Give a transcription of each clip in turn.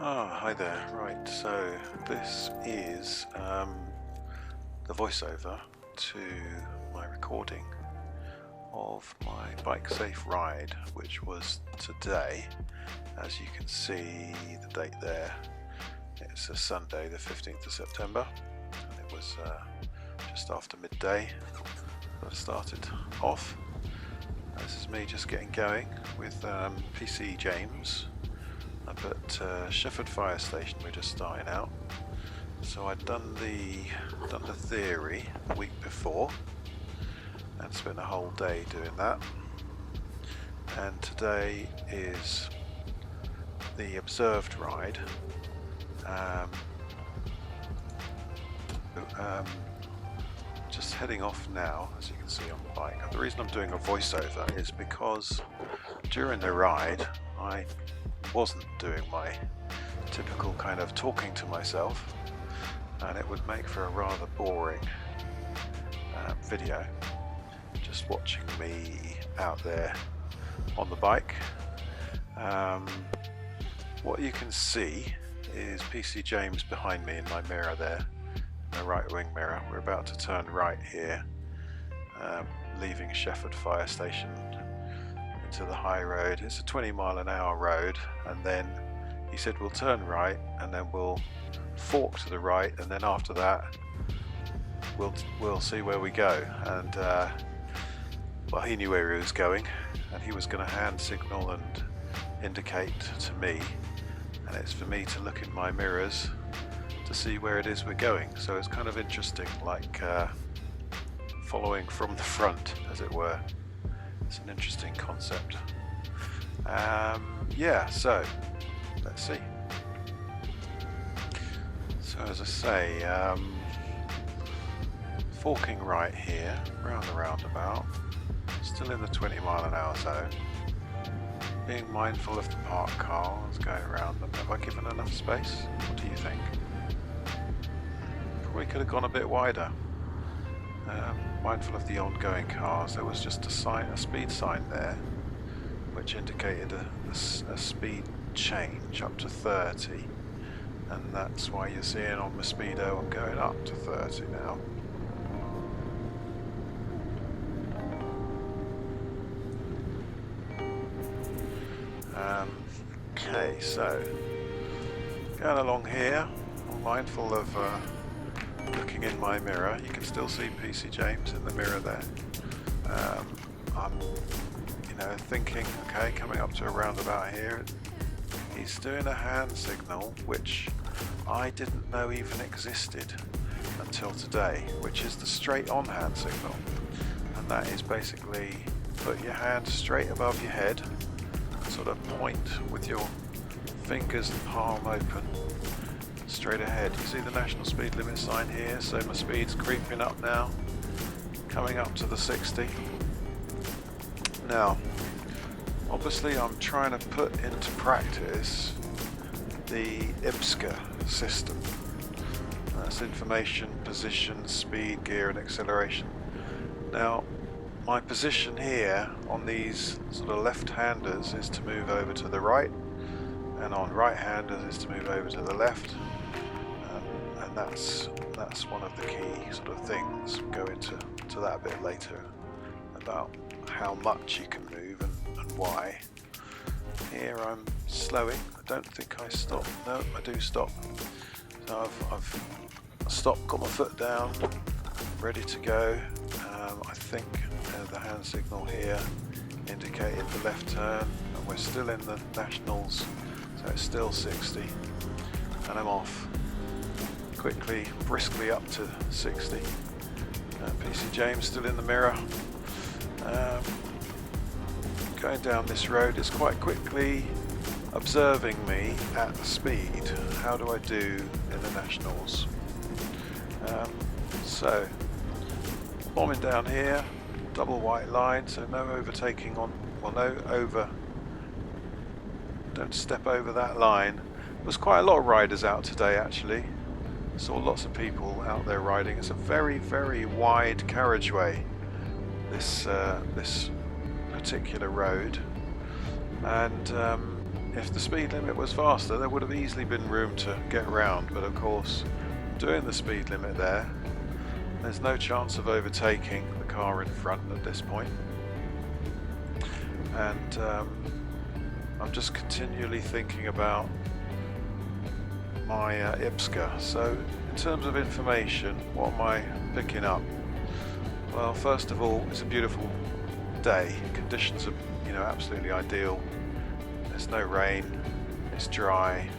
Hi there. Right, so this is the voiceover to my recording of my BikeSafe ride, which was today. As you can see, the date there, it's a Sunday, the 15th of September, and it was just after midday that I started off. This is me just getting going with PC James up at Shefford fire station. We're just starting out. So I'd done the theory a week before and spent a whole day doing that. And today is the observed ride. Just heading off now, as you can see on the bike. The reason I'm doing a voiceover is because during the ride I wasn't doing my typical kind of talking to myself, and it would make for a rather boring video, just watching me out there on the bike. What you can see is PC James behind me in my mirror there, my right wing mirror. We're about to turn right here, leaving Shefford fire station into the high road. It's a 20-mile-an-hour road, and then he said we'll turn right and then we'll fork to the right, and then after that we'll see where we go. And well, he knew where he was going, and he was going to hand signal and indicate to me, and it's for me to look in my mirrors to see where it is we're going. So it's kind of interesting, like following from the front, as it were. It's an interesting concept. Yeah, so let's see. So as I say, forking right here, round the roundabout, still in the 20-mile-an-hour zone. Being mindful of the parked cars going around them. Have I given enough space? What do you think? Probably could have gone a bit wider. Mindful of the ongoing cars, there was just a speed sign there which indicated a speed change up to 30, and that's why you're seeing on my speedo I'm going up to 30 now. Okay, so going along here, I'm mindful of looking in my mirror. You can still see PC James in the mirror there. I'm, thinking, okay, coming up to a roundabout here, he's doing a hand signal which I didn't know even existed until today, which is the straight on hand signal, and that is basically put your hand straight above your head, sort of point with your fingers and palm open straight ahead. You see the national speed limit sign here, so my speed's creeping up now, coming up to the 60. Now, obviously I'm trying to put into practice the IPSGA system. That's information, position, speed, gear and acceleration. Now, my position here on these sort of left-handers is to move over to the right, and on right-handers is to move over to the left. And that's one of the key sort of things. We'll go into that a bit later about how much you can move and why. Here I'm slowing. I don't think I stop. No, I do stop. So I've stopped, got my foot down, ready to go. I think the hand signal here indicated the left turn, and we're still in the nationals, so it's still 60, and I'm off quickly, briskly up to 60. PC James still in the mirror. Going down this road is quite quickly observing me at the speed. How do I do in the nationals? So bombing down here, double white line, so no overtaking on, well, don't step over that line. There was quite a lot of riders out today actually. Saw lots of people out there riding. It's a very, very wide carriageway, this particular road, and if the speed limit was faster, there would have easily been room to get round, but of course, doing the speed limit there's no chance of overtaking the car in front at this point. And I'm just continually thinking about my IPSGA. So in terms of information, what am I picking up? Well, first of all, it's a beautiful day. Conditions are, absolutely ideal. There's no rain, it's dry,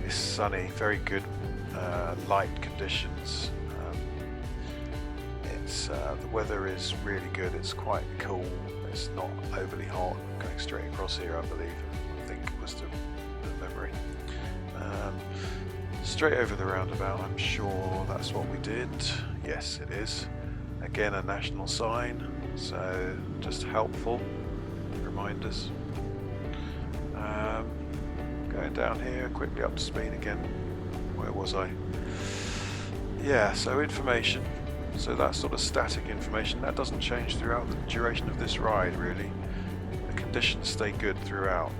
it's sunny, very good light conditions. The weather is really good, it's quite cool, it's not overly hot. I'm going straight across here, I believe, I think it was the memory. Straight over the roundabout, I'm sure that's what we did. Yes, it is. Again, a national sign, so just helpful reminders. Going down here, quickly up to speed again. Where was I? Yeah, so information. So that's sort of static information. That doesn't change throughout the duration of this ride, really. The conditions stay good throughout.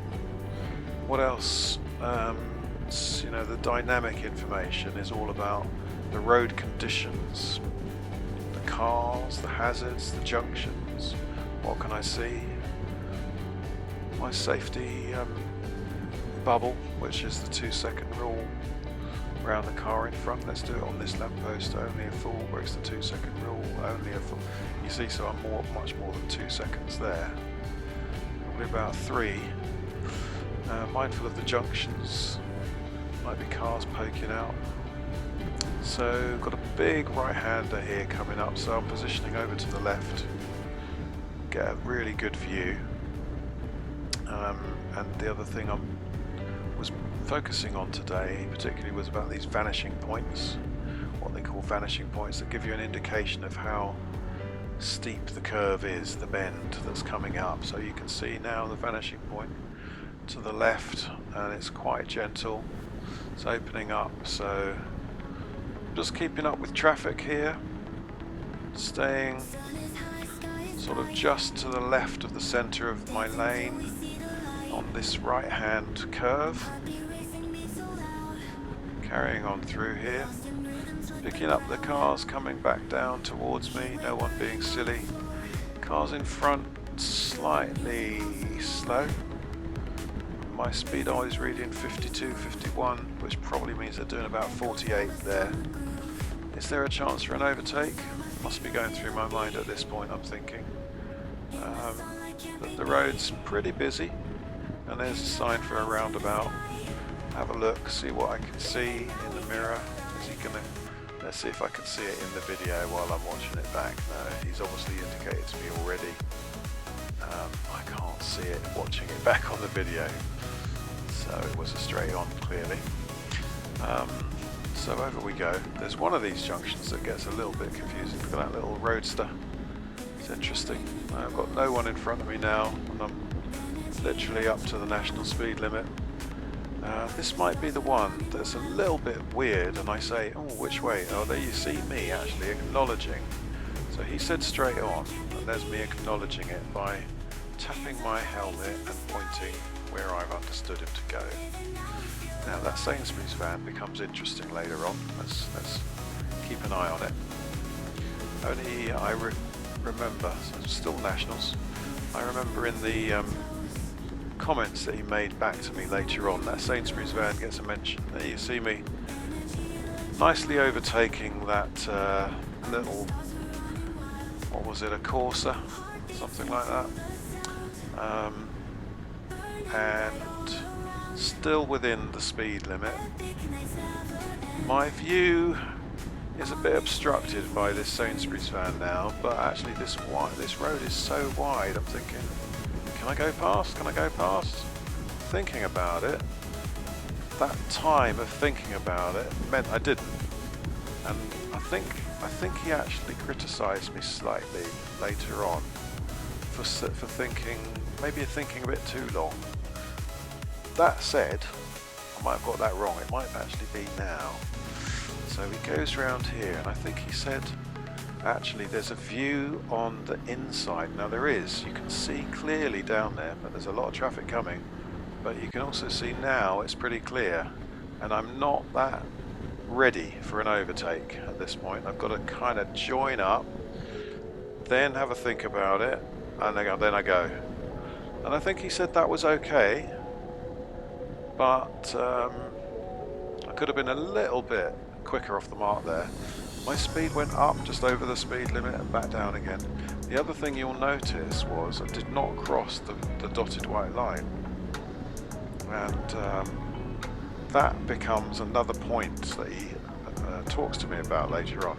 What else? The dynamic information is all about the road conditions, the cars, the hazards, the junctions. What can I see? My safety bubble, which is the 2-second rule around the car in front. Let's do it on this lamppost. Only a fool breaks the 2-second rule. Only a fool. You see, so I'm much more than 2 seconds there. Probably about 3. Mindful of the junctions. Might be cars poking out. So got a big right-hander here coming up. So I'm positioning over to the left. Get a really good view. And the other thing I was focusing on today particularly was about these vanishing points, what they call vanishing points, that give you an indication of how steep the curve is, the bend that's coming up. So you can see now the vanishing point to the left, and it's quite gentle, it's opening up. So just keeping up with traffic here, staying sort of just to the left of the center of my lane on this right hand curve, carrying on through here, picking up the cars coming back down towards me, no one being silly. Cars in front slightly slow. My speedo is reading 52, 51, which probably means they're doing about 48 there. Is there a chance for an overtake? Must be going through my mind at this point, I'm thinking. But the road's pretty busy. And there's a sign for a roundabout. Have a look, see what I can see in the mirror. Is he gonna? Let's see if I can see it in the video while I'm watching it back. No, he's obviously indicated to me already. I can't see it watching it back on the video. So it was a straight on, clearly. So over we go. There's one of these junctions that gets a little bit confusing. Look at that little roadster. It's interesting. I've got no one in front of me now, and I'm literally up to the national speed limit. This might be the one that's a little bit weird, and I say, oh, which way? Oh, there you see me actually acknowledging. So he said straight on, and there's me acknowledging it by tapping my helmet and pointing where I've understood him to go. Now that Sainsbury's van becomes interesting later on. Let's keep an eye on it. Only I remember, so still nationals, I remember in the comments that he made back to me later on, that Sainsbury's van gets a mention. There you see me nicely overtaking that little, what was it, a Corsa, something like that, and still within the speed limit. My view is a bit obstructed by this Sainsbury's van now, but actually this road is so wide, I'm thinking, can I go past? Can I go past? Thinking about it, that time of thinking about it meant I didn't. And I think he actually criticised me slightly later on for thinking, maybe thinking a bit too long. That said, I might have got that wrong. It might actually be now. So he goes round here, and I think he said, actually, there's a view on the inside. Now there is. You can see clearly down there, but there's a lot of traffic coming. but you can also see now it's pretty clear, and I'm not that ready for an overtake at this point. I've got to kind of join up, then have a think about it, and then I go. And I think he said that was okay, but I could have been a little bit quicker off the mark there. My speed went up just over the speed limit and back down again. The other thing you'll notice was I did not cross the dotted white line, and that becomes another point that he talks to me about later on.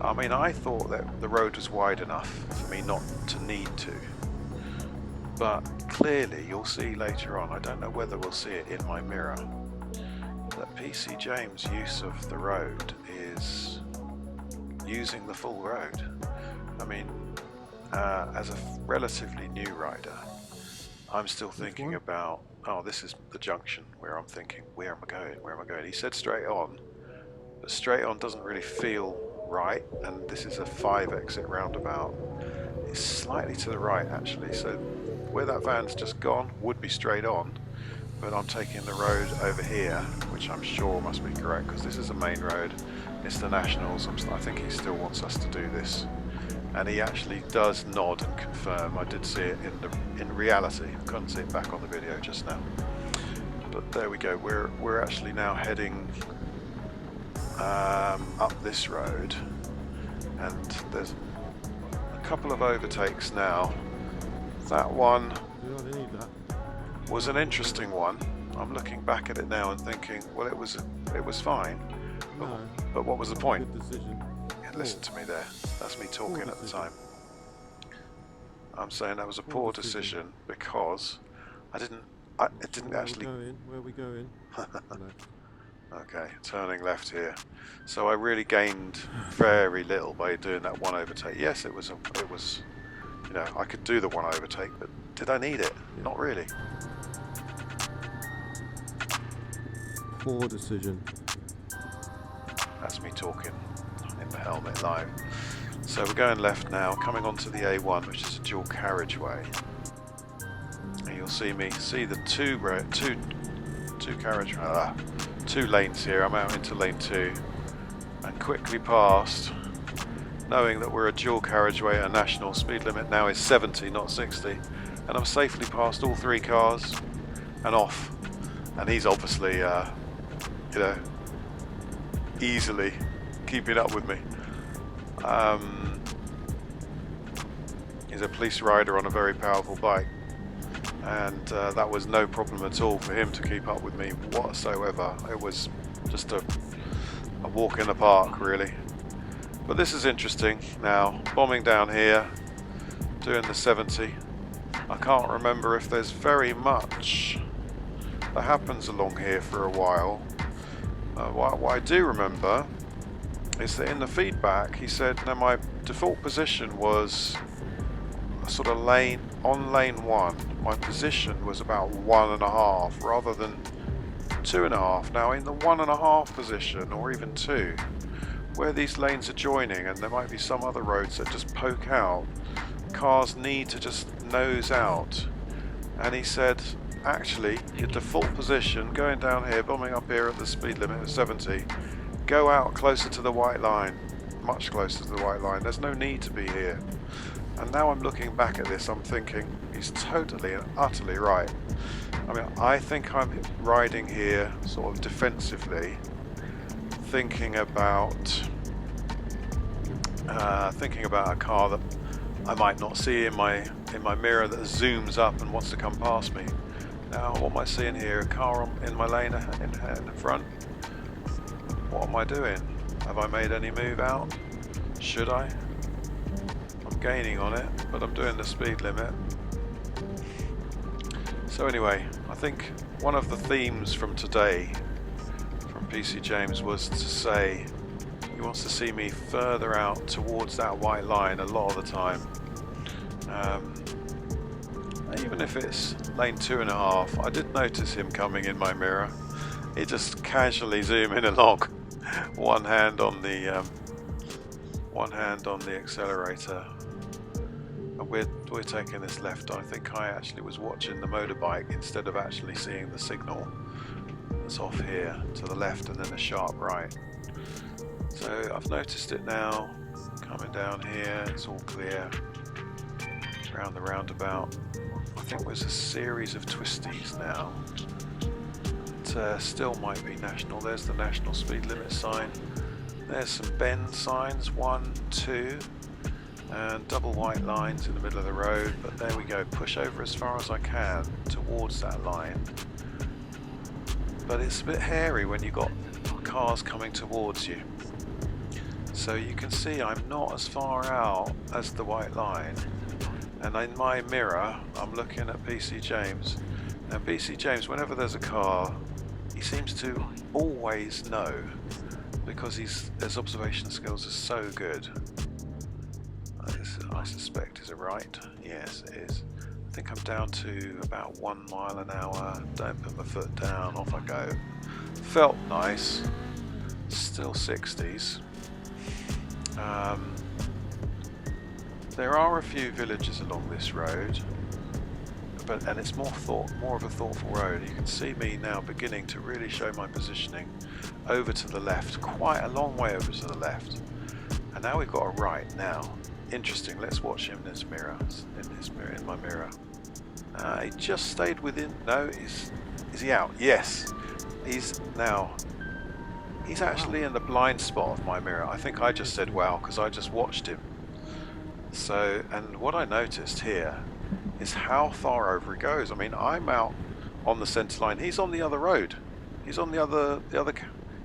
I mean, I thought that the road was wide enough for me not to need to, but clearly you'll see later on, I don't know whether we'll see it in my mirror, that PC James' use of the road is using the full road. I mean, as a relatively new rider, I'm still thinking about, oh, this is the junction, where I'm thinking, where am I going? He said straight on, but straight on doesn't really feel right, and this is a 5 exit roundabout. It's slightly to the right actually, so where that van's just gone would be straight on, but I'm taking the road over here, which I'm sure must be correct because this is a main road, it's the Nationals. I think he still wants us to do this, and he actually does nod and confirm. I did see it in reality, I couldn't see it back on the video just now, but there we go. We're actually now heading up this road, and there's a couple of overtakes now. That one was an interesting one. I'm looking back at it now and thinking, well, it was fine, but what was the point? Yeah, listen to me there, that's me talking at the time. I'm saying that was a poor decision because it didn't actually. Where are we going? Okay, turning left here. So I really gained very little by doing that one overtake. Yes, it was, you know, I could do the one overtake, but did I need it? Yeah. Not really. Poor decision. That's me talking in the helmet live. So we're going left now, coming onto the A1, which is a dual carriageway. And you'll see the two lanes here. I'm out into lane 2 and quickly past, knowing that we're a dual carriageway at a national. Speed limit now is 70, not 60, and I'm safely past all 3 cars and off. And he's obviously, you know, easily keeping up with me. He's a police rider on a very powerful bike, and that was no problem at all for him to keep up with me whatsoever. It was just a walk in the park, really. But this is interesting now, bombing down here, doing the 70. I can't remember if there's very much that happens along here for a while. What I do remember is that in the feedback he said, no, my default position was sort of on lane 1. My position was about 1.5 rather than 2.5. Now in the 1.5 position, or even 2, where these lanes are joining and there might be some other roads that just poke out, cars need to just nose out. And he said, actually, your default position, going down here, bombing up here at the speed limit of 70, go out closer to the white line, much closer to the white line. There's no need to be here. And now I'm looking back at this, I'm thinking, he's totally and utterly right. I mean, I think I'm riding here sort of defensively, thinking about a car that I might not see in my mirror that zooms up and wants to come past me. Now, what am I seeing here? A car in my lane in front. What am I doing? Have I made any move out? Should I? I'm gaining on it, but I'm doing the speed limit. So anyway, I think one of the themes from today from PC James was to say he wants to see me further out towards that white line a lot of the time. Even if it's lane 2.5, I did notice him coming in my mirror. He just casually zooming along, one hand on the accelerator. we're taking this left. I think I actually was watching the motorbike instead of actually seeing the signal that's off here to the left and then a sharp right. So I've noticed it now. Coming down here, it's all clear. Around the roundabout. I think there's a series of twisties now. It still might be national. There's the national speed limit sign. There's some bend signs, 1, 2, and double white lines in the middle of the road. But there we go. Push over as far as I can towards that line. But it's a bit hairy when you've got cars coming towards you. So you can see I'm not as far out as the white line. And in my mirror, I'm looking at PC James. And PC James, whenever there's a car, he seems to always know, because his observation skills are so good. I suspect is it right? Yes, it is. I think I'm down to about 1 mile an hour. Don't put my foot down, off I go. Felt nice. Still 60s. There are a few villages along this road, and it's more of a thoughtful road. You can see me now beginning to really show my positioning over to the left, quite a long way over to the left. And now we've got a right now. Interesting. Let's watch him in his mirror. In my mirror. He just stayed within. No, is he out? Yes. He's actually in the blind spot of my mirror. I think I just said wow because I just watched him. So, and what I noticed here is how far over he goes. I mean, I'm out on the centre line. He's on the other road. He's on the other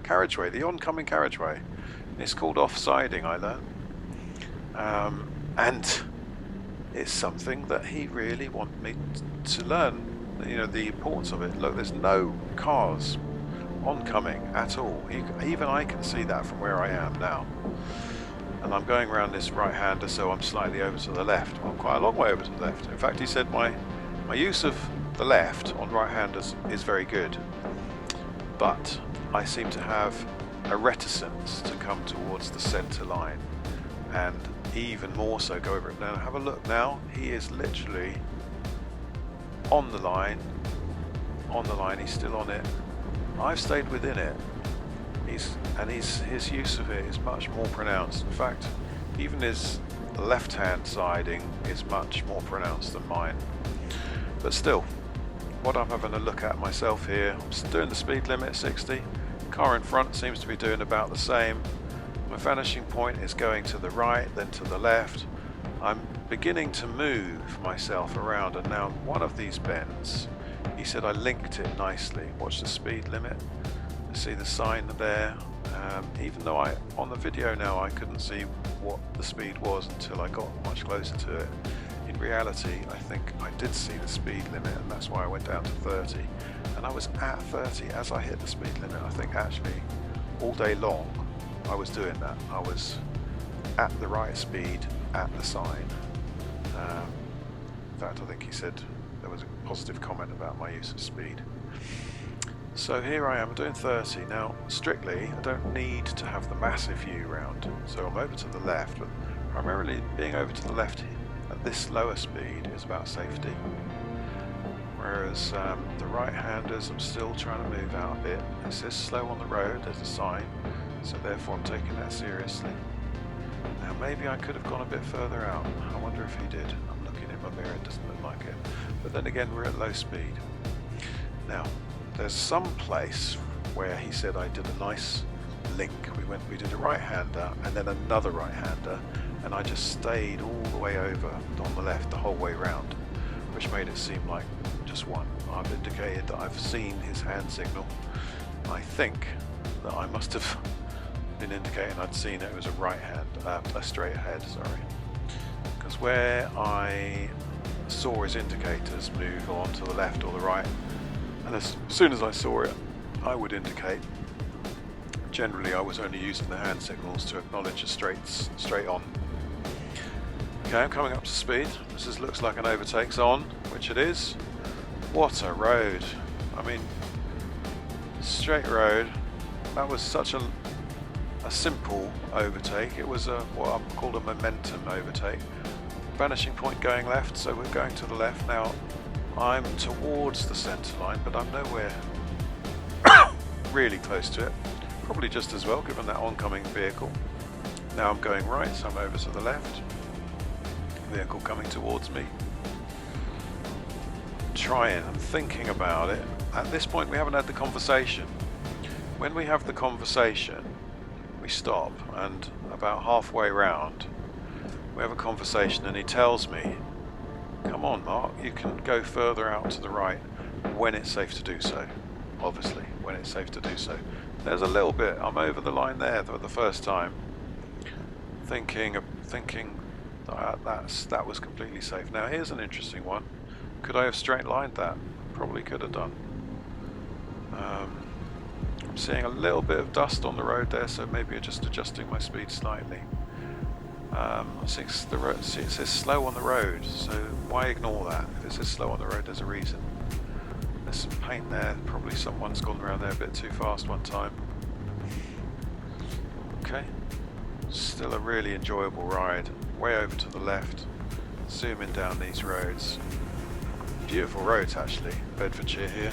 carriageway, the oncoming carriageway. And it's called offsiding, I learned. And it's something that he really wanted me to learn. You know, the importance of it. Look, there's no cars oncoming at all. Even I can see that from where I am now. And I'm going around this right-hander, so I'm slightly over to the left. Well, quite a long way over to the left. In fact, he said my use of the left on right-handers is very good, but I seem to have a reticence to come towards the centre line, and even more so go over it. Now, have a look now. He is literally on the line. He's still on it. I've stayed within it. His use of it is much more pronounced. In fact, even his left-hand siding is much more pronounced than mine. But still, what I'm having a look at myself here, I'm doing the speed limit 60. Car in front seems to be doing about the same. My vanishing point is going to the right, then to the left. I'm beginning to move myself around, and now one of these bends, he said I linked it nicely. Watch the speed limit. See the sign there. Even though on the video now I couldn't see what the speed was until I got much closer to it. In reality, I think I did see the speed limit, and that's why I went down to 30. And I was at 30 as I hit the speed limit. I think actually all day long I was doing that. I was at the right speed at the sign. In fact, I think he said there was a positive comment about my use of speed. So here I am doing 30. Now, strictly, I don't need to have the massive view round. So I'm over to the left, but primarily being over to the left at this lower speed is about safety. Whereas the right-handers, I'm still trying to move out a bit. It says slow on the road, there's a sign, so therefore I'm taking that seriously. Now maybe I could have gone a bit further out. I wonder if he did. I'm looking in my mirror, it doesn't look like it. But then again, we're at low speed. Now, there's some place where he said I did a nice link. We did a right-hander and then another right-hander, and I just stayed all the way over on the left the whole way round, which made it seem like just one. I've indicated that I've seen his hand signal. I think that I must have been indicating I'd seen it was a right-hand, a straight ahead, sorry. Because where I saw his indicators move on to the left or the right, and as soon as I saw it, I would indicate. Generally, I was only using the hand signals to acknowledge a straight on. Okay, I'm coming up to speed. This looks like an overtake's on, which it is. What a road! I mean, straight road. That was such a simple overtake. It was what I called a momentum overtake. vanishing point going left, so we're going to the left. Now I'm towards the centre line, but I'm nowhere really close to it. Probably just as well, given that oncoming vehicle. Now I'm going right, so I'm over to the left. Vehicle coming towards me. I'm thinking about it. At this point we haven't had the conversation. When we have the conversation, we stop, and about halfway round we have a conversation and he tells me, come on Mark, you can go further out to the right when it's safe to do so. Obviously, when it's safe to do so. There's a little bit, I'm over the line there for the first time, thinking that was completely safe. Now here's an interesting one. Could I have straight lined that? Probably could have done. I'm seeing a little bit of dust on the road there, so maybe just adjusting my speed slightly. I think the road, see, it says slow on the road, so why ignore that? If it says slow on the road, there's a reason. There's some paint there, probably someone's gone around there a bit too fast one time. Okay, still a really enjoyable ride. Way over to the left, zooming down these roads. Beautiful roads actually, Bedfordshire here.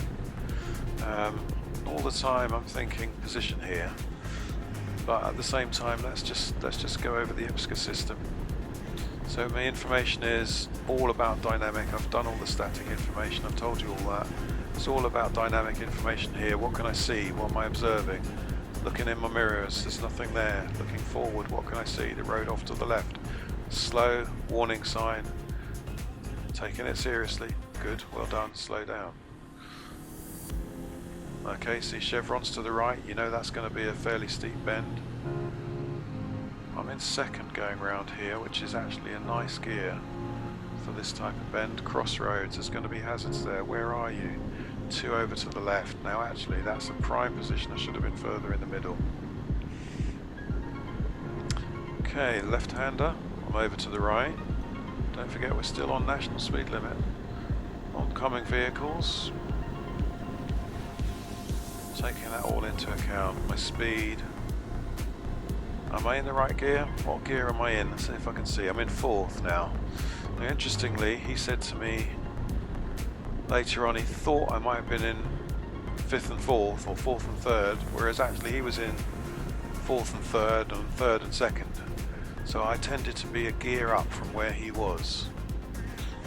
All the time I'm thinking position here, but at the same time let's just go over the IPSGA system. So my information is all about dynamic. I've done all the static information, I've told you all that. It's all about dynamic information here. What can I see? What am I observing? Looking in my mirrors, there's nothing there. Looking forward, what can I see? The road off to the left. Slow, warning sign. Taking it seriously. Good, well done, slow down. Okay, see chevrons to the right, you know that's going to be a fairly steep bend. I'm in second going round here, which is actually a nice gear for this type of bend. Crossroads, there's going to be hazards there. Where are you? 2 over to the left. Now actually that's a prime position, I should have been further in the middle. Okay, left-hander, I'm over to the right. Don't forget we're still on national speed limit. Oncoming vehicles. Taking that all into account. My speed. Am I in the right gear? What gear am I in? Let's see if I can see. I'm in 4th now. Now interestingly, he said to me later on he thought I might have been in 5th and 4th, or 4th and 3rd, whereas actually he was in 4th and 3rd and 3rd and 2nd. So I tended to be a gear up from where he was.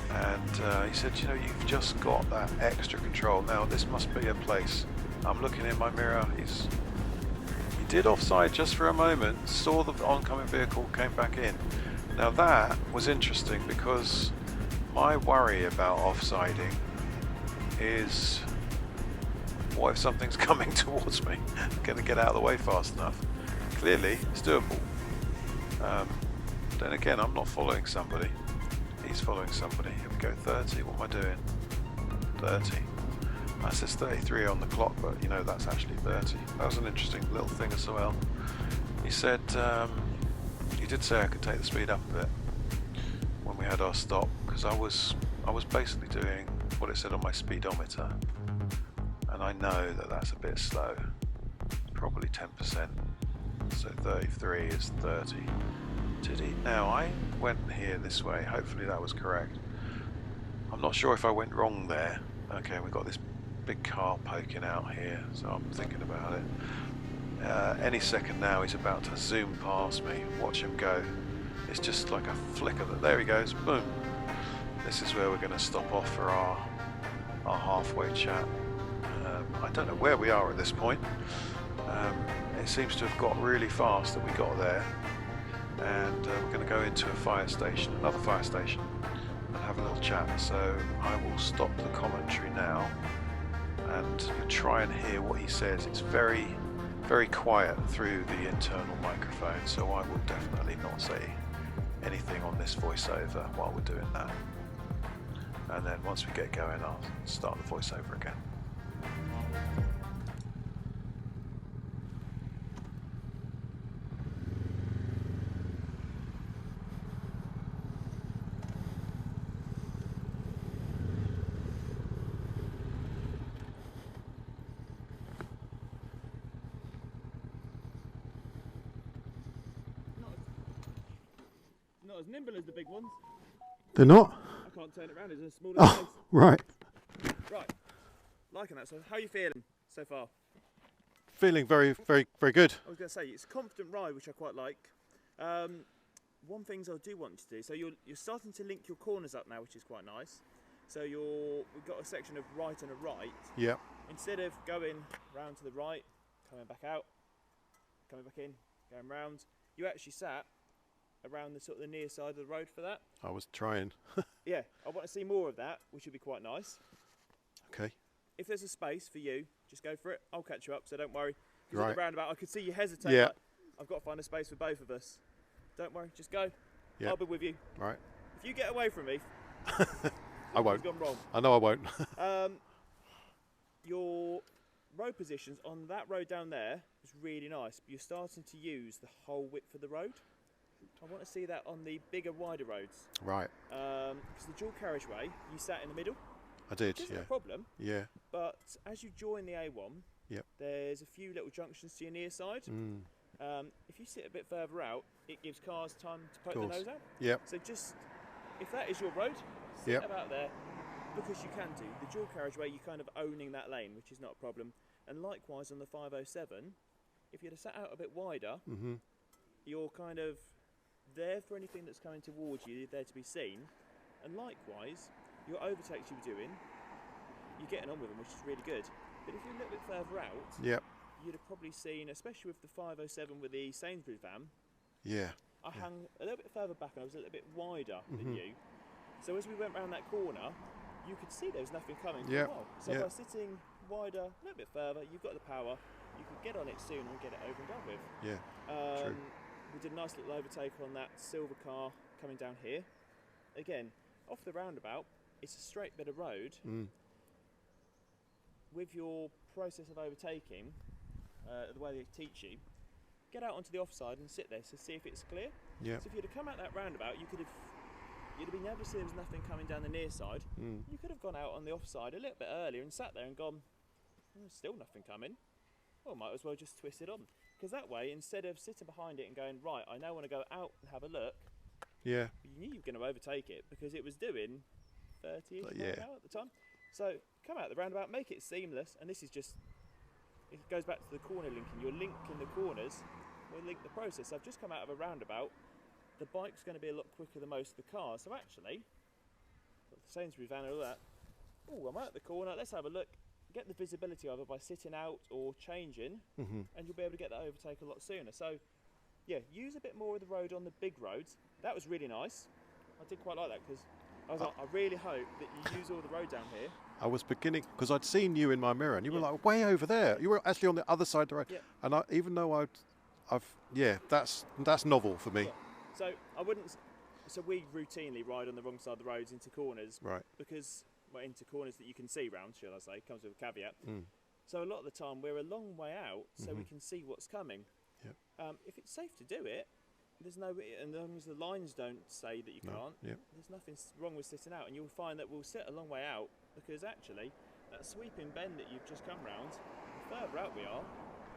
And he said, you know, you've just got that extra control. Now this must be a place. I'm looking in my mirror. He did offside just for a moment, saw the oncoming vehicle, came back in. Now that was interesting because my worry about offsiding is, what if something's coming towards me? I'm going to get out of the way fast enough. Clearly, it's doable. Then again, I'm not following somebody. He's following somebody. Here we go, 30. What am I doing? 30. That says 33 on the clock, but you know that's actually 30. That was an interesting little thing as well. He said, he did say I could take the speed up a bit when we had our stop, because I was basically doing what it said on my speedometer, and I know that that's a bit slow. Probably 10%. So 33 is 30. Did he? Now I went here this way. Hopefully that was correct. I'm not sure if I went wrong there. Okay, we've got this big car poking out here, so I'm thinking about it. Any second now he's about to zoom past me. Watch him go. It's just like a flicker. There he goes. Boom. This is where we're going to stop off for our halfway chat. I don't know where we are at this point. It seems to have got really fast that we got there, and we're going to go into a fire station, another fire station, and have a little chat. So I will stop the commentary now and try and hear what he says. It's very, very quiet through the internal microphone, so I will definitely not say anything on this voiceover while we're doing that. And then once we get going, I'll start the voiceover again. Not as nimble as the big ones. They're not? I can't turn it around, it's a smaller Oh, space. right. Right, liking that. So how are you feeling so far? Feeling very, very, very good. I was going to say, it's a confident ride, which I quite like. One things I do want you to do, so you're starting to link your corners up now, which is quite nice. So we've got a section of right and a right. Yep. Instead of going round to the right, coming back out, coming back in, going round, you actually sat around the sort of the near side of the road for that. I was trying. Yeah, I want to see more of that, which would be quite nice. Okay. If there's a space for you, just go for it. I'll catch you up, so don't worry. Because Right. at the roundabout, I could see you hesitate. Yeah. Like, I've got to find a space for both of us. Don't worry, just go. Yeah. I'll be with you. Right. If you get away from me, I won't. gone wrong. I know I won't. Your road positions on that road down there is really nice. But you're starting to use the whole width of the road. I want to see that on the bigger, wider roads. Right. Because the dual carriageway, you sat in the middle. I did, Which isn't yeah. a problem. Yeah. But as you join the A1, Yep. there's a few little junctions to your near side. Mm. If you sit a bit further out, it gives cars time to poke Course. their nose out. Yep. So just, if that is your road, sit Yep. about there, because you can do. The dual carriageway, you're kind of owning that lane, which is not a problem. And likewise on the 507, if you'd have sat out a bit wider, Mm-hmm. you're kind of there for anything that's coming towards you, you're there to be seen. And likewise, your overtakes you were doing, you're getting on with them, which is really good. But if you're a little bit further out, Yep. you'd have probably seen, especially with the 507 with the Sainsbury's van, Yeah. I hung a little bit further back and I was a little bit wider than Mhm. you. So as we went round that corner, you could see there was nothing coming Yep, for a while. So yep. by sitting wider, a little bit further, you've got the power, you can get on it soon and get it over and done with. Yeah. True. We did a nice little overtake on that silver car coming down here. Again, off the roundabout, it's a straight bit of road. Mm. With your process of overtaking, the way they teach you, get out onto the offside and sit there to see if it's clear. Yeah. So if you'd have come out that roundabout, you'd have been able to see there was nothing coming down the near side. Mm. You could have gone out on the offside a little bit earlier and sat there and gone, "There's still nothing coming. Well, might as well just twist it on." Because that way, instead of sitting behind it and going, "Right, I now want to go out and have a look," Yeah. you knew you were going to overtake it because it was doing 30-ish miles an hour at the time. So come out the roundabout, make it seamless, and this is just, it goes back to the corner linking. You're linking the corners, we'll link the process. So I've just come out of a roundabout, the bike's going to be a lot quicker than most of the cars. So actually, got the Sainsbury's van and all that, oh, I'm out the corner, let's have a look. Get the visibility either by sitting out or changing, Mm-hmm. and you'll be able to get that overtake a lot sooner. So yeah, use a bit more of the road on the big roads. That was really nice. I did quite like that because I was like, I really hope that you use all the road down here. I was beginning, because I'd seen you in my mirror, and you were Yeah. like way over there. You were actually on the other side of the road. Yeah. And even though that's novel for me. Yeah. So I wouldn't. So we routinely ride on the wrong side of the roads into corners Right. because into corners that you can see round, shall I say, comes with a caveat. Mm. So a lot of the time we're a long way out, so we Mhm. can see what's coming. Yep. If it's safe to do it, there's no, and as long as the lines don't say that you No. can't, Yep. there's nothing wrong with sitting out, and you'll find that we'll sit a long way out because actually that sweeping bend that you've just come round, the further out we are,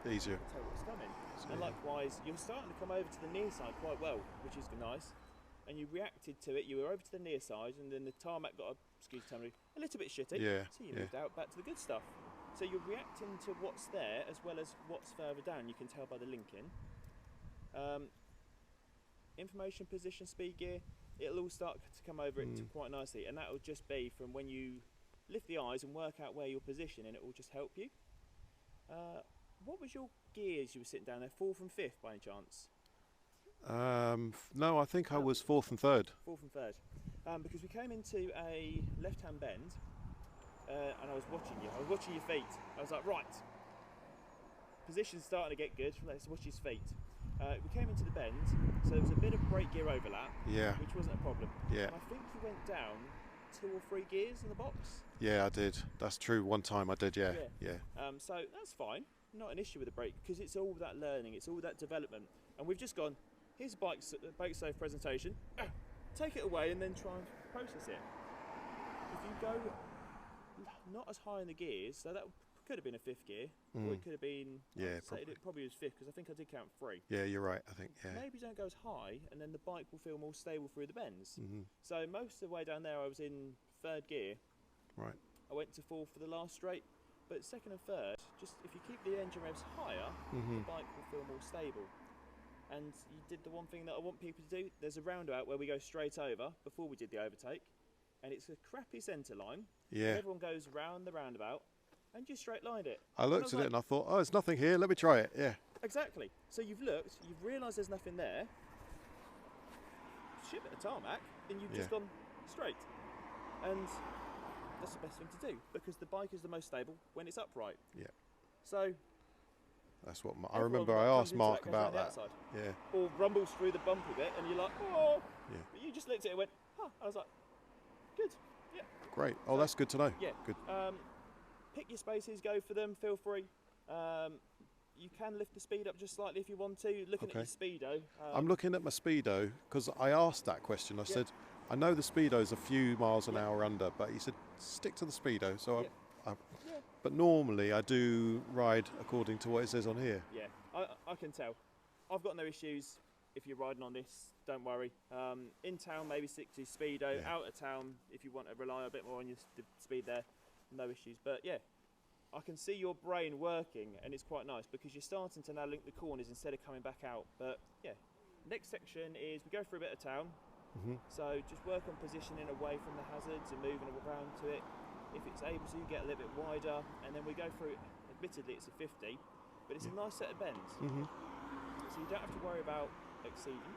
Easier. tell what's coming. So, And likewise, you're starting to come over to the near side quite well, which is nice. And you reacted to it. You were over to the near side, and then the tarmac got, excuse the terminology, a little bit shitty. Yeah, So you yeah. moved out back to the good stuff. So you're reacting to what's there as well as what's further down. You can tell by the linking. Information, position, speed, gear. It'll all start to come over it quite nicely, and that will just be from when you lift the eyes and work out where you're positioned, and it will just help you. What was your gears you were sitting down there? Fourth and fifth by any chance? No, I think I was fourth and third. Fourth and third. Because we came into a left-hand bend, and I was watching you. I was watching your feet. I was like, right, position's starting to get good. Let's watch his feet. We came into the bend, so there was a bit of brake gear overlap, Yeah. which wasn't a problem. Yeah. And I think you went down 2 or 3 gears in the box. Yeah, I did. That's true. One time I did. Yeah. Yeah. Yeah. So that's fine. Not an issue with the brake because it's all that learning, it's all that development. And we've just gone, here's a BikeSafe presentation, take it away and then try and process it. If you go not as high in the gears, so that will could have been a fifth gear, or it could have been. Yeah, it probably was fifth because I think I did count 3. Yeah, you're right. I think. Yeah. Maybe don't go as high, and then the bike will feel more stable through the bends. Mhm. So most of the way down there, I was in 3rd gear. Right. I went to 4th for the last straight, but 2nd and 3rd, just if you keep the engine revs higher, the bike will feel more stable. And you did the one thing that I want people to do. There's a roundabout where we go straight over before we did the overtake, and it's a crappy centre line. Yeah. Everyone goes round the roundabout, and you straight lined it. I looked at it and I thought, oh, there's nothing here. Let me try it. Yeah. Exactly. So you've looked, you've realised there's nothing there. Ship at the tarmac, and you've just gone straight. And that's the best thing to do because the bike is the most stable when it's upright. Yeah. So that's what I remember. I asked Mark about that. Yeah. Or rumbles through the bumpy bit, and you're like, oh. Yeah. But you just looked at it and went, huh. I was like, good. Yeah. Great. Oh, that's good to know. Yeah. Good. Pick your spaces, go for them. Feel free. You can lift the speed up just slightly if you want to. Looking at your speedo. I'm looking at my speedo because I asked that question. I said, I know the speedo's a few miles an hour under, but he said stick to the speedo. So but normally I do ride according to what it says on here. Yeah, I can tell. I've got no issues if you're riding on this. Don't worry. In town, maybe stick to speedo. Out of town, if you want to rely a bit more on your speed there, no issues. But yeah. I can see your brain working, and it's quite nice because you're starting to now link the corners instead of coming back out. But yeah, next section is we go through a bit of town. So just work on positioning away from the hazards and moving around to it. If it's able to, get a little bit wider, and then we go through. Admittedly, it's a 50, but it's a nice set of bends. So you don't have to worry about exceeding,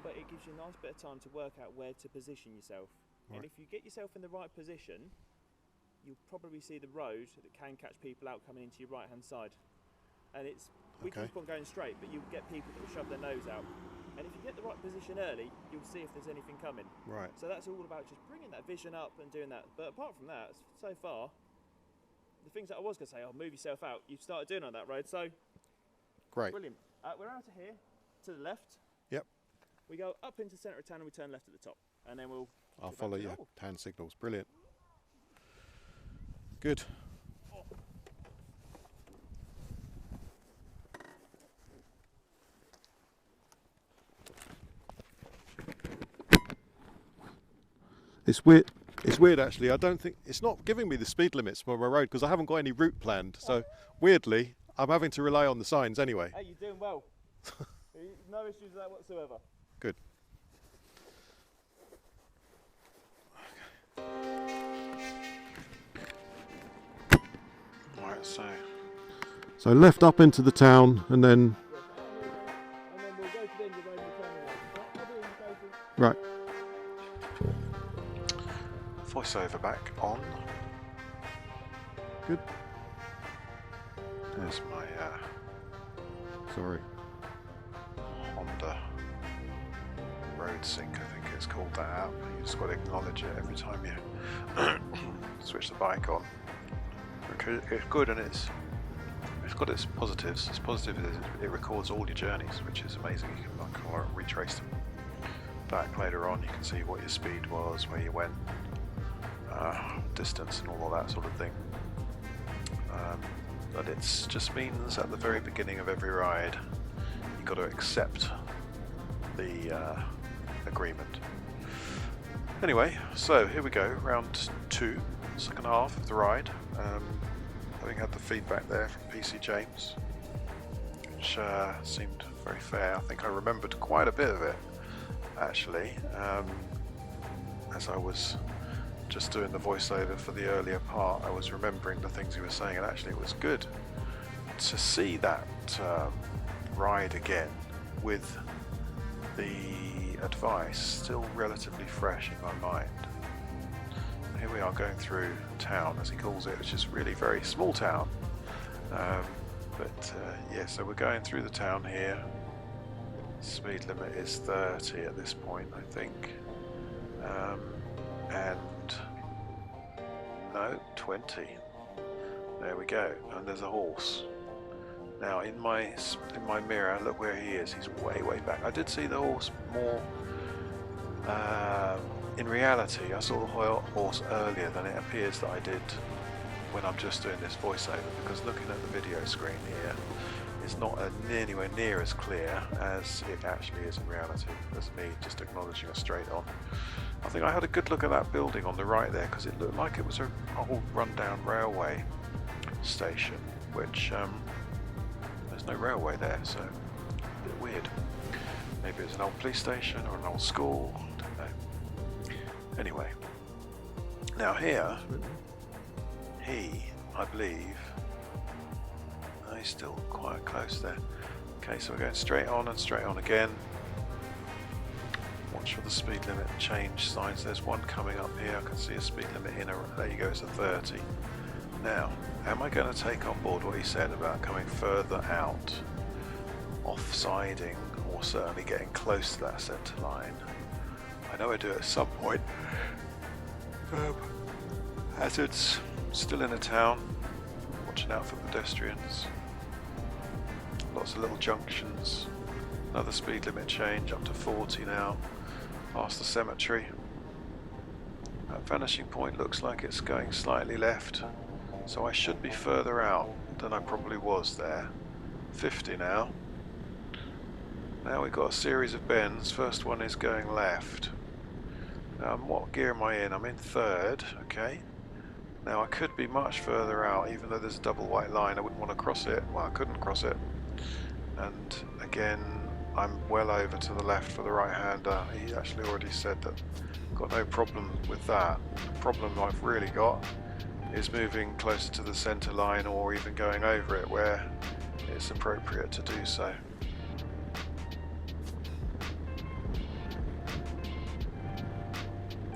but it gives you a nice bit of time to work out where to position yourself. And if you get yourself in the right position, you'll probably see the road that can catch people out coming into your right hand side. And we keep on going straight, but you'll get people that will shove their nose out. And if you get the right position early, you'll see if there's anything coming. Right. So that's all about just bringing that vision up and doing that. But apart from that, so far, the things that I was going to say, move yourself out, you've started doing on that road. So great. Brilliant. We're out of here to the left. Yep. We go up into the centre of town and we turn left at the top. And then I'll follow your hand signals. Brilliant. Good. It's weird. It's weird actually. I don't think it's not giving me the speed limits for my road because I haven't got any route planned. So weirdly, I'm having to rely on the signs anyway. Hey, you're doing well. No issues with that whatsoever. Good. Right, so left up into the town and then. And then we'll go to the end of the road and turn around. Right. Voiceover back on. Good. There's my Sorry. Honda Road Sync, I think it's called that app. You just got to acknowledge it every time you switch the bike on. It's good, and it's got its positives. Its positive is it records all your journeys, which is amazing. You can retrace them back later on. You can see what your speed was, where you went, distance, and all of that sort of thing. But it just means at the very beginning of every ride, you've got to accept the agreement. Anyway, so here we go, round 2, second half of the ride. Having had the feedback there from PC James, which seemed very fair. I think I remembered quite a bit of it, actually, as I was just doing the voiceover for the earlier part. I was remembering the things he was saying, and actually it was good to see that ride again with the advice still relatively fresh in my mind. Here we are going through town, as he calls it, which is really very small town. Yeah, so we're going through the town here. Speed limit is 30 at this point, I think. And no, 20. There we go. And there's a horse. Now in my mirror, look where he is. He's way back. I did see the horse more. In reality, I saw the horse earlier than it appears that I did when I'm just doing this voiceover, because looking at the video screen here, it's not anywhere near as clear as it actually is in reality. That's me just acknowledging it straight on. I think I had a good look at that building on the right there, because it looked like it was an old rundown railway station, which there's no railway there, so a bit weird. Maybe it's an old police station or an old school, I don't know. Anyway, now here, I believe, he's still quite close there. Okay, so we're going straight on and straight on again. Watch for the speed limit change signs. There's one coming up here. I can see a speed limit in. There you go, it's a 30. Now, am I going to take on board what he said about coming further out, off-siding, or certainly getting close to that centre line? I know I do it at some point. Hazards, still in a town, watching out for pedestrians. Lots of little junctions. Another speed limit change up to 40 now, past the cemetery. That vanishing point looks like it's going slightly left, so I should be further out than I probably was there. 50 now. Now we've got a series of bends. First one is going left. What gear am I in? I'm in third, okay. Now I could be much further out, even though there's a double white line. I wouldn't want to cross it. Well, I couldn't cross it. And again, I'm well over to the left for the right-hander. He actually already said that I've got no problem with that. The problem I've really got is moving closer to the centre line, or even going over it where it's appropriate to do so.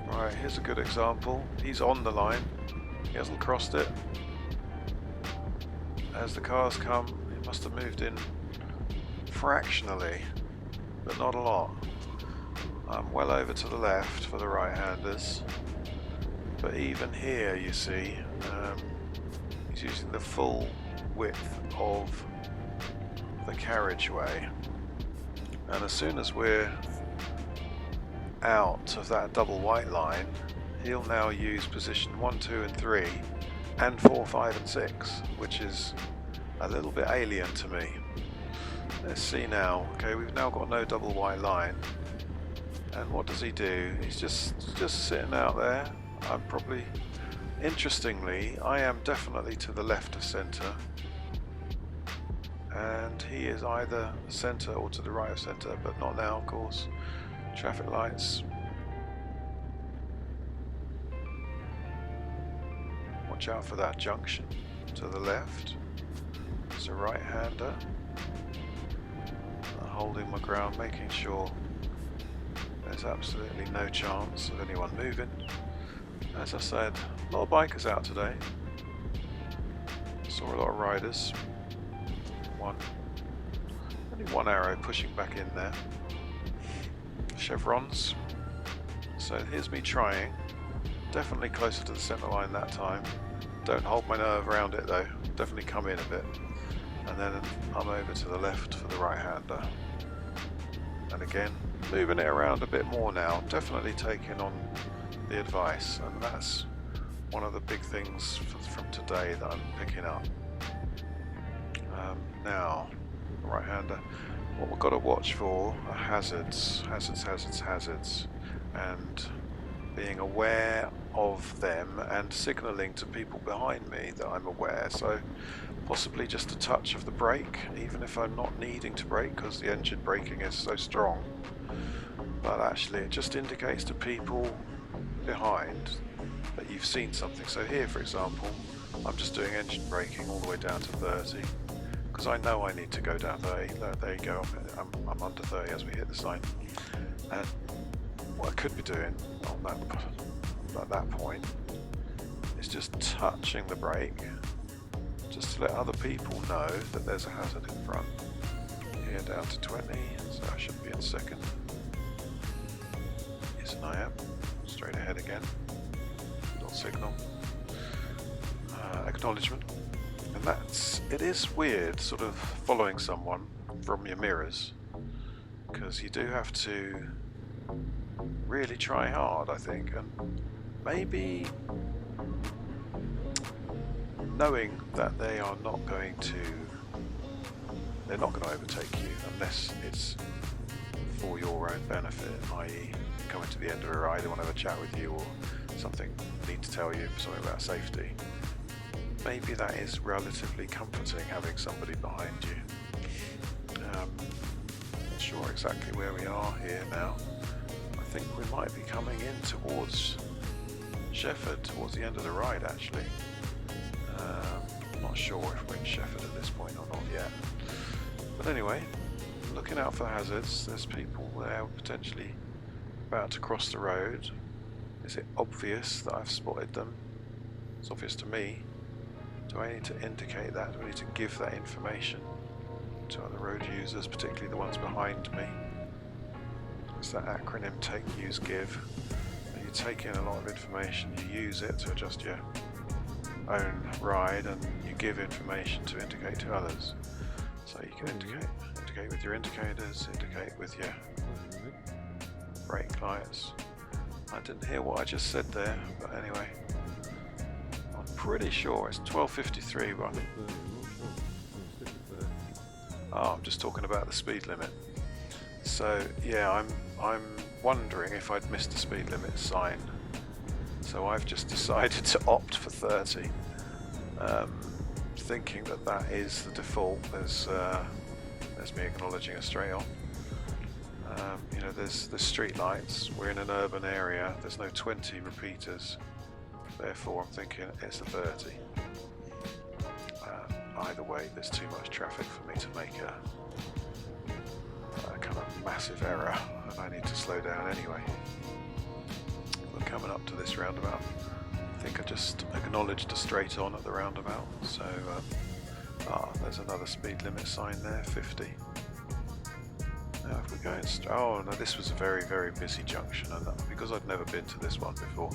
Right, here's a good example. He's on the line. He hasn't crossed it. As the cars come, he must have moved in fractionally, but not a lot. I'm well over to the left for the right-handers, but even here you see he's using the full width of the carriageway, and as soon as we're out of that double white line, he'll now use position 1, 2 and 3 and 4, 5 and 6, which is a little bit alien to me. Let's see now. Okay, we've now got no double white line, and what does he do? He's just sitting out there. I'm probably, interestingly, I am definitely to the left of centre, and he is either centre or to the right of centre, but not now, of course. Traffic lights. Watch out for that junction to the left. It's a right-hander. Holding my ground, making sure there's absolutely no chance of anyone moving. As I said, a lot of bikers out today. Saw a lot of riders. Only one arrow pushing back in there. Chevrons. So here's me trying. Definitely closer to the centre line that time. Don't hold my nerve around it though. Definitely come in a bit. And then I'm over to the left for the right-hander. And again, moving it around a bit more now. Definitely taking on the advice, and that's one of the big things from today that I'm picking up. Now, right-hander. What we've got to watch for are hazards, and being aware of them and signalling to people behind me that I'm aware. So possibly just a touch of the brake, even if I'm not needing to brake because the engine braking is so strong. But actually it just indicates to people behind that you've seen something. So here, for example, I'm just doing engine braking all the way down to 30 because I know I need to go down 30. There you go, I'm under 30 as we hit the sign. And what I could be doing at that point is just touching the brake, just to let other people know that there's a hazard in front. Here down to 20, so I should be in second. Yes, and I am. Straight ahead again. Little signal. Acknowledgement. And it is weird sort of following someone from your mirrors, because you do have to really try hard, I think, and maybe knowing that they're not going to overtake you unless it's for your own benefit, i.e. coming to the end of a ride, they want to have a chat with you or something, need to tell you something about safety. Maybe that is relatively comforting, having somebody behind you. Not sure exactly where we are here now. I think we might be coming in towards Shefford, towards the end of the ride actually. I'm not sure if we're in Shefford at this point or not yet. But anyway, looking out for hazards. There's people there potentially about to cross the road. Is it obvious that I've spotted them? It's obvious to me. Do I need to indicate that? Do I need to give that information to other road users, particularly the ones behind me? It's that acronym take, use, give. You take in a lot of information, you use it to adjust your own ride, and you give information to indicate to others. So you can indicate with your indicators, indicate with your brake lights. I didn't hear what I just said there, but anyway, I'm pretty sure it's 12:53, but I'm just talking about the speed limit. So yeah, I'm wondering if I'd missed the speed limit sign. So I've just decided to opt for 30, thinking that that is the default. There's me acknowledging it straight on. You know, there's street lights. We're in an urban area. There's no 20 repeaters. Therefore, I'm thinking it's a 30. Either way, there's too much traffic for me to make a kind of massive error, and I need to slow down anyway. We're coming up to this roundabout. I think I just acknowledged a straight on at the roundabout. So, there's another speed limit sign there, 50. Now if we're going oh no, this was a very, very busy junction, and because I've never been to this one before,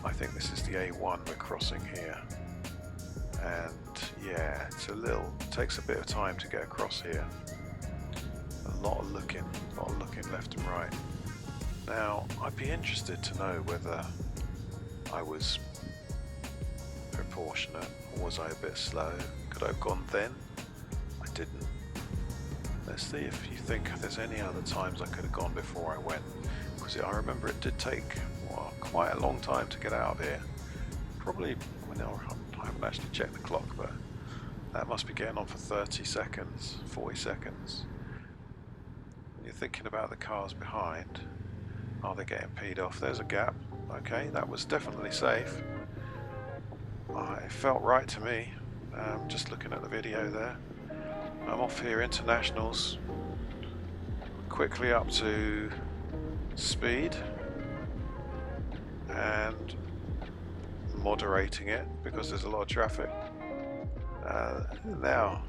I think this is the A1 we're crossing here. And yeah, takes a bit of time to get across here. A lot of looking left and right. Now, I'd be interested to know whether I was proportionate or was I a bit slow. Could I have gone then? I didn't. Let's see if you think there's any other times I could have gone before I went. Because I remember it did take quite a long time to get out of here. Probably, I haven't actually checked the clock, but that must be getting on for 30 seconds, 40 seconds. When you're thinking about the cars behind, are they getting peed off? There's a gap. Okay, that was definitely safe. It felt right to me, just looking at the video there. I'm off here, internationals, quickly up to speed and moderating it because there's a lot of traffic. Now,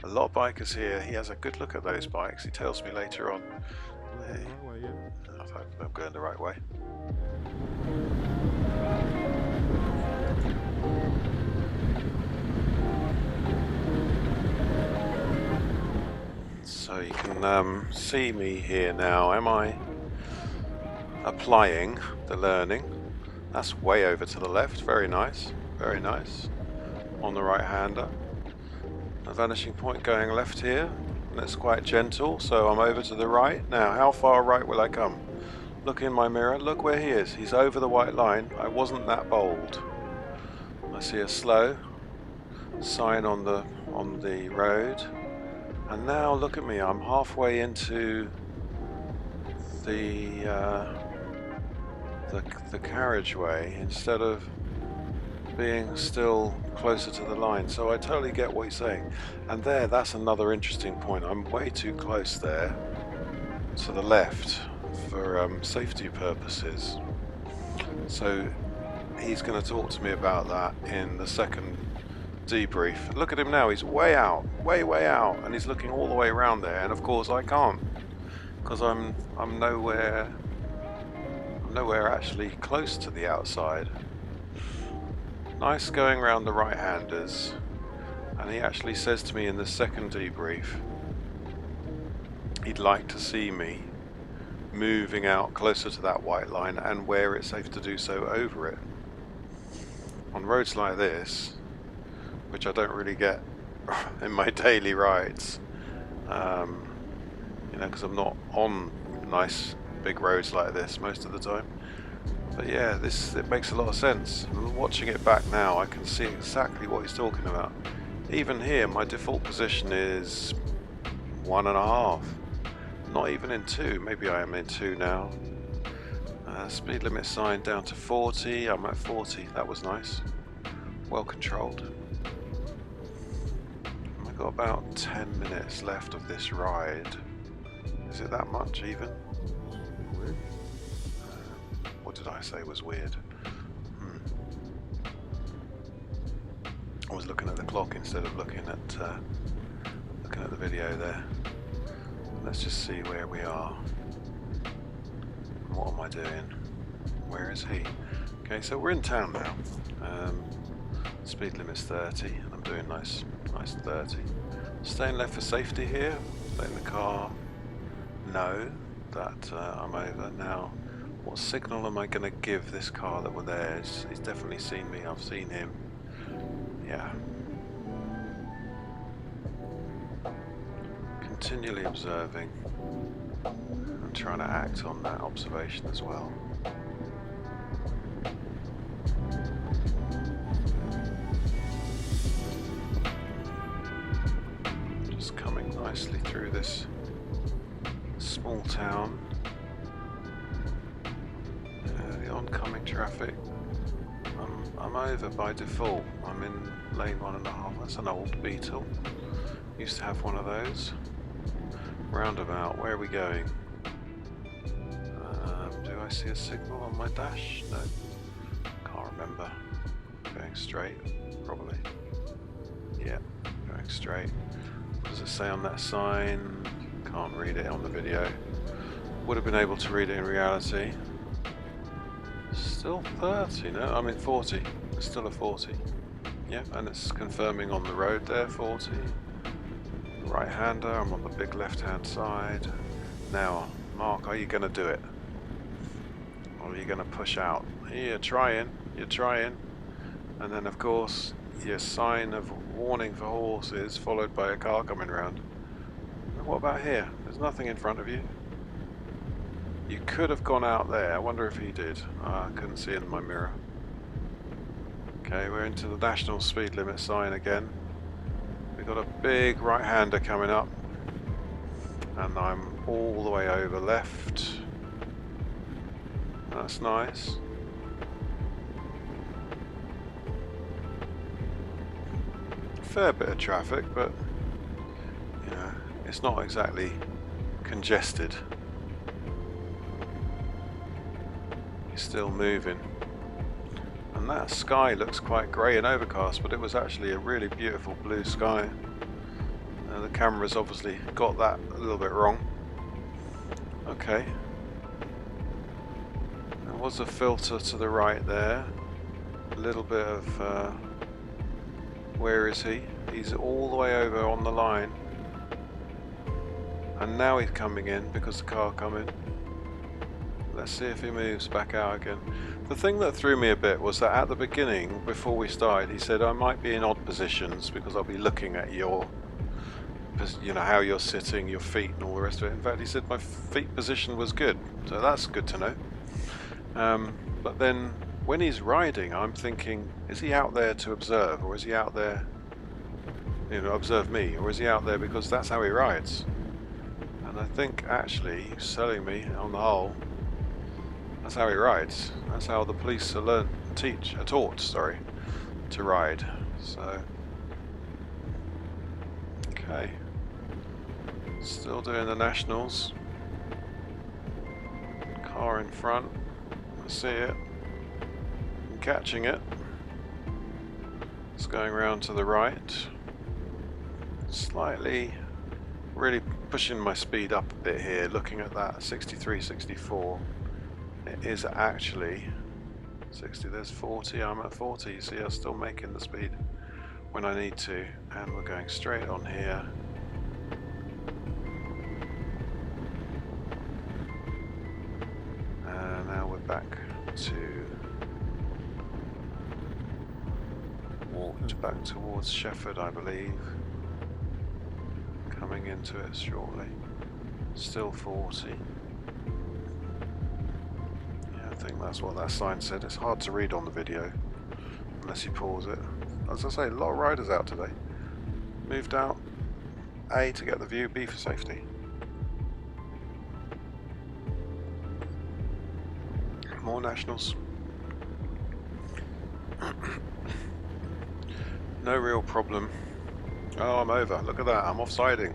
a lot of bikers here. He has a good look at those bikes. He tells me later on. Hey, I hope I'm going the right way. So you can see me here now. Am I applying the learning? That's way over to the left. Very nice. Very nice. On the right-hander. A vanishing point going left here. And it's quite gentle, so I'm over to the right. Now, how far right will I come? Look in my mirror. Look where he is. He's over the white line. I wasn't that bold. I see a slow sign on the road. And now look at me. I'm halfway into the carriageway instead of being still closer to the line. So I totally get what he's saying. And that's another interesting point. I'm way too close there to the left for safety purposes. So he's going to talk to me about that in the second debrief. Look at him now. He's way out, way out, and he's looking all the way around there. And of course I can't, because I'm nowhere actually close to the outside. Nice going around the right-handers, and he actually says to me in the second debrief he'd like to see me moving out closer to that white line and where it's safe to do so over it. On roads like this, which I don't really get in my daily rides. You know, because I'm not on nice big roads like this most of the time. But yeah, it makes a lot of sense. And watching it back now, I can see exactly what he's talking about. Even here, my default position is 1.5. Not even in 2. Maybe I am in 2 now. Speed limit sign down to 40. I'm at 40. That was nice. Well controlled. I've got about 10 minutes left of this ride. Is it that much even? Weird. What did I say was weird? I was looking at the clock instead of looking at the video there. Let's just see where we are. What am I doing? Where is he? Okay, so we're in town now. Speed limit's 30, and I'm doing nice 30. Staying left for safety here. Stay in the car. No, that I'm over now. What signal am I going to give this car that were there? He's definitely seen me. I've seen him. Yeah. Continually observing and trying to act on that observation as well. Just coming nicely through this small town. The oncoming traffic. I'm over by default. I'm in lane 1.5. That's an old Beetle. Used to have one of those. Roundabout. Where are we going? Do I see a signal on my dash? No. Can't remember. Going straight. Probably. Yeah. Going straight. What does it say on that sign? Can't read it on the video. Would have been able to read it in reality. Still 30, no? I mean 40. It's still a 40. Yeah, and it's confirming on the road there, 40. Right-hander, I'm on the big left-hand side. Now, Mark, are you going to do it? Or are you going to push out? You're trying. And then, of course, your sign of warning for horses, followed by a car coming round. And what about here? There's nothing in front of you. You could have gone out there. I wonder if he did. I couldn't see in my mirror. Okay, we're into the national speed limit sign again. We've got a big right-hander coming up. And I'm all the way over left. That's nice. Fair bit of traffic, but you know, it's not exactly congested. He's still moving. And that sky looks quite grey and overcast, but it was actually a really beautiful blue sky. The camera's obviously got that a little bit wrong. Okay. There was a filter to the right there. A little bit of... where is he? He's all the way over on the line. And now he's coming in because the car coming. Let's see if he moves back out again. The thing that threw me a bit was that at the beginning, before we started, he said I might be in odd positions because I'll be looking at your, you know, how you're sitting, your feet and all the rest of it. In fact, he said my feet position was good, so that's good to know. But then when he's riding, I'm thinking, is he out there to observe, or is he out there, you know, observe me, or is he out there because that's how he rides? And I think actually he's selling me on the whole. That's how he rides. That's how the police are taught to ride. So, okay. Still doing the nationals. Car in front. I see it. I'm catching it. It's going around to the right. Slightly, really pushing my speed up a bit here, looking at that 63, 64. It is actually 60, there's 40, I'm at 40, you see I'm still making the speed when I need to, and we're going straight on here. And now we're back to back towards Shefford, I believe. Coming into it shortly. Still 40. Yeah, I think that's what that sign said. It's hard to read on the video unless you pause it. As I say, a lot of riders out today. Moved out, A, to get the view, B, for safety. More nationals. No real problem. Oh, I'm over. Look at that. I'm offsiding.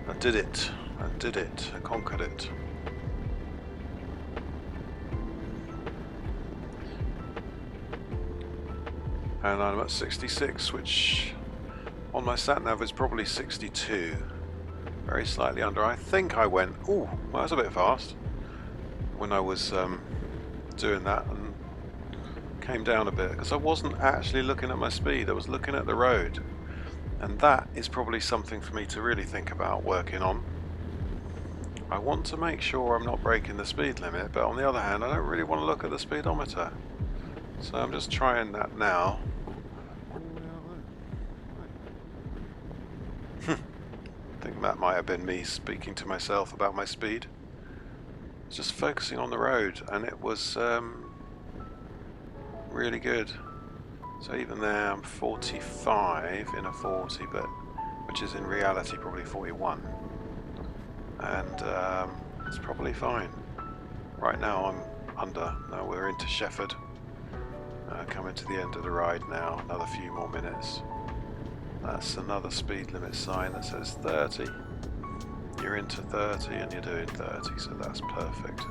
I did it. I did it. I conquered it. And I'm at 66, which on my sat nav is probably 62. Very slightly under. I think I went, ooh, well, that's a bit fast when I was doing that, and came down a bit because I wasn't actually looking at my speed. I was looking at the road, and that is probably something for me to really think about working on. I want to make sure I'm not breaking the speed limit, but on the other hand, I don't really want to look at the speedometer. So I'm just trying that now. I think that might have been me speaking to myself about my speed. Just focusing on the road, and it was really good. So even there I'm 45 in a 40, but which is in reality probably 41, and it's probably fine. Right now I'm under. Now we're into Shefford, coming to the end of the ride now. Another few more minutes. That's another speed limit sign that says 30. You're into 30 and you're doing 30, so that's perfect.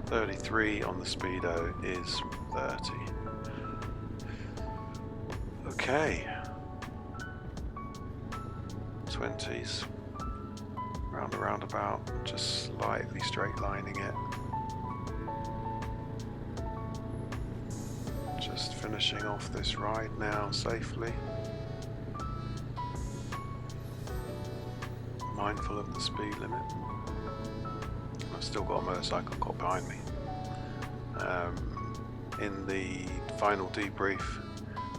33 on the speedo is 30. Okay. 20s. Round the roundabout, just slightly straight lining it. Just finishing off this ride now safely. Mindful of the speed limit. I've still got a motorcycle caught behind me. In the final debrief,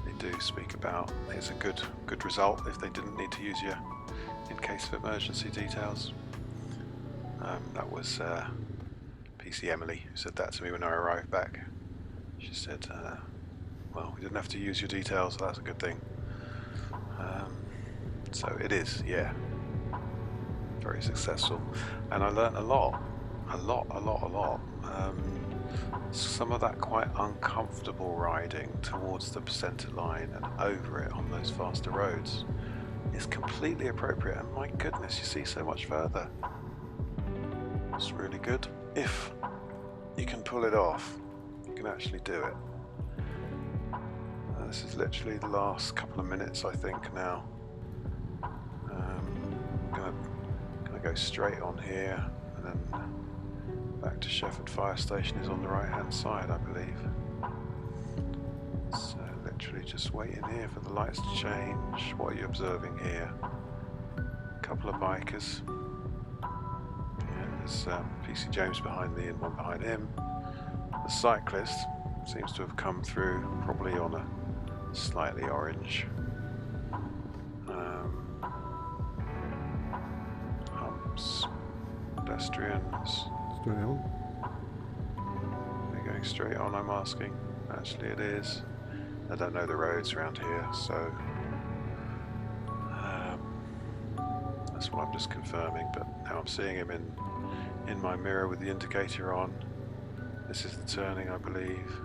they do speak about it's a good result if they didn't need to use you in case of emergency details. That was PC Emily who said that to me when I arrived back. She said, well, we didn't have to use your details, so that's a good thing. So it is, yeah. Very successful, and I learnt a lot. Some of that quite uncomfortable riding towards the centre line and over it on those faster roads is completely appropriate, and my goodness, you see so much further. It's really good. If you can pull it off, you can actually do it. This is literally the last couple of minutes, I think, now. Go straight on here, and then back to Shefford Fire Station is on the right hand side, I believe. So literally just waiting here for the lights to change. What are you observing here? A couple of bikers. Yeah, there's PC James behind me and one behind him. The cyclist seems to have come through, probably on a slightly orange. Pedestrians. Straight on. They're going straight on, I'm asking. Actually it is. I don't know the roads around here, so that's what I'm just confirming, but now I'm seeing him in my mirror with the indicator on. This is the turning, I believe.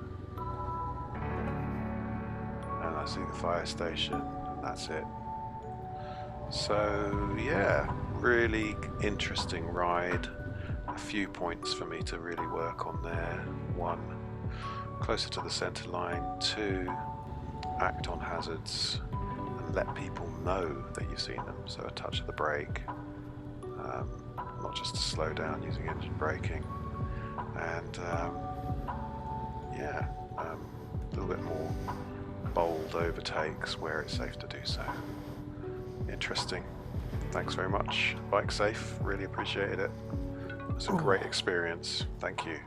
And I see the fire station, and that's it. So yeah, really interesting ride. A few points for me to really work on there. 1, closer to the centre line. 2, act on hazards and let people know that you've seen them. So a touch of the brake, not just to slow down using engine braking. And yeah, a little bit more bold overtakes where it's safe to do so. Interesting. Thanks very much, BikeSafe. Really appreciated it. It's a great experience. Thank you.